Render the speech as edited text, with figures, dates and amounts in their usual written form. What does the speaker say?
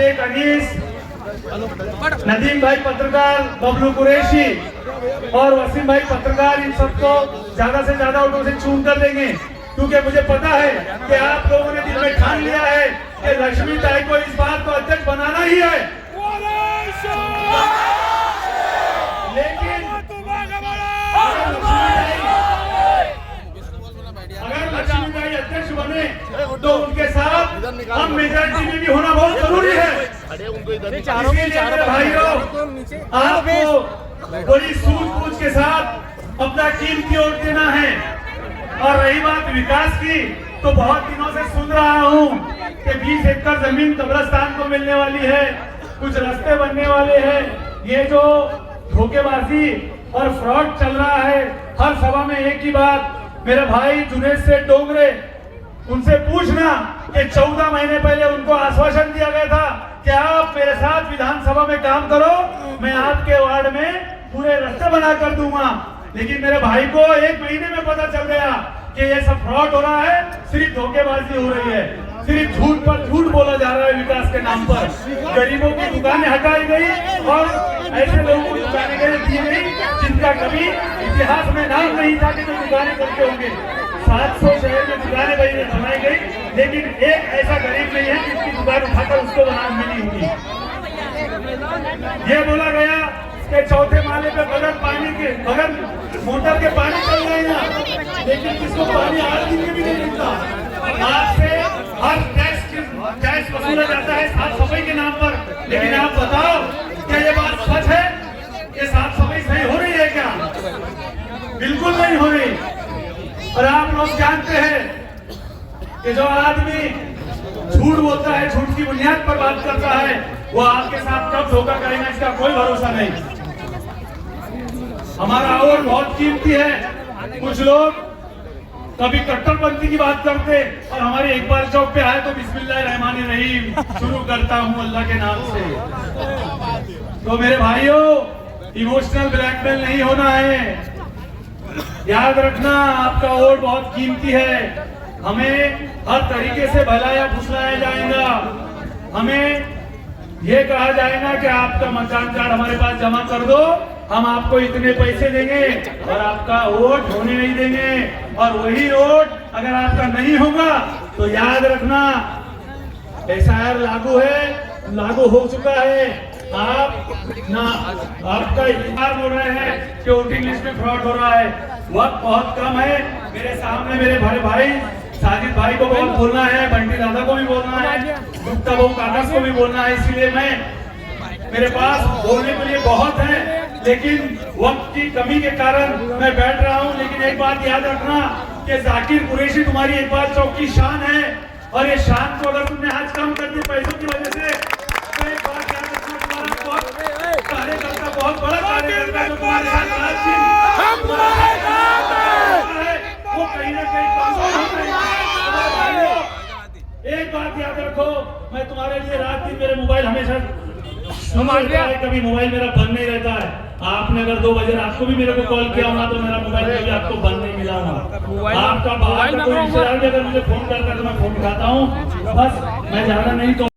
शेख अनीस, नदीम भाई पत्रकार, बबलू कुरैशी और वसीम भाई पत्रकार, इन सबको ज्यादा से ज्यादा वोटों से चुन कर देंगे, क्योंकि मुझे पता है कि आप लोगों ने दिल में ठान लिया है कि लक्ष्मी ताई को इस बार तो अध्यक्ष बनाना ही है। लेकिन अगर लक्ष्मी ताई अध्यक्ष बने तो उनके साथ हम मेजॉरिटी में भी होना बहुत जरूरी है। इसलिए भाइयों, आपको बड़ी सूझबूझ के साथ अपना कीमती वोट देना है। और रही बात विकास की, तो बहुत दिनों से सुन रहा हूँ कि 20 एकड़ जमीन कब्रिस्तान को मिलने वाली है, कुछ रास्ते बनने वाले हैं। ये जो धोखेबाजी और फ्रॉड चल रहा है, हर सभा में एक ही बात, मेरे भाई जुनेद सेठ डोंगरे, उनसे पूछना कि 14 महीने पहले उनको आश्वासन दिया गया था कि आप मेरे साथ विधानसभा में काम करो, मैं आपके वार्ड में पूरे रास्ते बना कर दूंगा। लेकिन मेरे भाई को 1 महीने में पता चल गया कि ये सब फ्रॉड हो रहा है, सिर्फ धोखेबाजी हो रही है, सिर्फ झूठ पर झूठ बोला जा रहा है विकास के नाम पर। गरीबों की दुकानें हटाई गई और ऐसे लोगों को दुकानें दी गई जिनका कभी इतिहास में नाम नहीं था कि जो दुकानें करते होंगे। 700 शहर में दुकानें बनाई गई, लेकिन एक ऐसा गरीब नहीं है जिसकी दुकान उठाकर उसको बनाने मिली होगी। ये बोला गया कि चौथे माले पे बगैर मोटर के पानी चल रहे हैं, लेकिन किसको पानी 8 दिन के भी नहीं मिलता। आज से हर टैक्स वसूला जाता है साफ सफाई के नाम पर, लेकिन आप बताओ क्या ये बात सच है कि साफ सफाई सही हो रही है क्या? बिल्कुल नहीं हो रही। और आप लोग जानते हैं कि जो आदमी झूठ बोलता है, झूठ की बुनियाद पर बात करता है, वो आपके साथ कब धोखा करेगा इसका कोई भरोसा नहीं। हमारा वोट बहुत कीमती है। कुछ लोग कभी कट्टरपंथी की बात करते और हमारे इकबाल चौक पे आए तो बिस्मिल्लाहिर्रहमानिर्रहीम शुरू करता हूं अल्लाह के नाम से। तो मेरे भाइयों, इमोशनल ब्लैकमेल नहीं होना है। याद रखना, आपका वोट बहुत कीमती है। हमें हर तरीके से भलाया फुसलाया जाएगा। हमें ये कहा जाएगा कि आपका मतदान कार्ड हमारे पास जमा कर दो, हम आपको इतने पैसे देंगे और आपका वोट होने नहीं देंगे। और वही वोट अगर आपका नहीं होगा तो याद रखना, एसआईआर लागू है, लागू हो चुका है। आपका इकरार हो रहे हैं कि वोटिंग लिस्ट में फ्रॉड हो रहा है। वक्त बहुत कम है। मेरे सामने मेरे बड़े भाई साजिद भाई को बहुत बोलना है, बंटी दादा को भी बोलना है, गुप्ता बहु कागज को भी बोलना है। इसलिए मेरे पास बोलने के लिए बहुत है, लेकिन वक्त की कमी के कारण मैं बैठ रहा हूं। लेकिन एक बात याद रखना कि जाकिर कुरैशी तुम्हारी इकबाल चौक की शान है, और ये शान को अगर तुमने आज कम कर दी पैसों की वजह से, तो एक बात याद रखना, तुम्हारा कार्यकर्ता बहुत बड़ा कार्यकर्ता जो तुम्हारे साथ वो कहीं ना कहीं एक बात याद रखो, मैं तुम्हारे लिए रात दिन मेरे मोबाइल हमेशा है, कभी मोबाइल मेरा बंद नहीं रहता है। आपने अगर 2 बजे रात को भी मेरे को कॉल किया होगा तो मेरा मोबाइल कभी आपको बंद नहीं मिला होगा। आपका बाहर का कोई रिश्तेदार अगर मुझे फोन करता है तो मैं फोन उठाता हूँ। बस मैं ज्यादा नहीं तो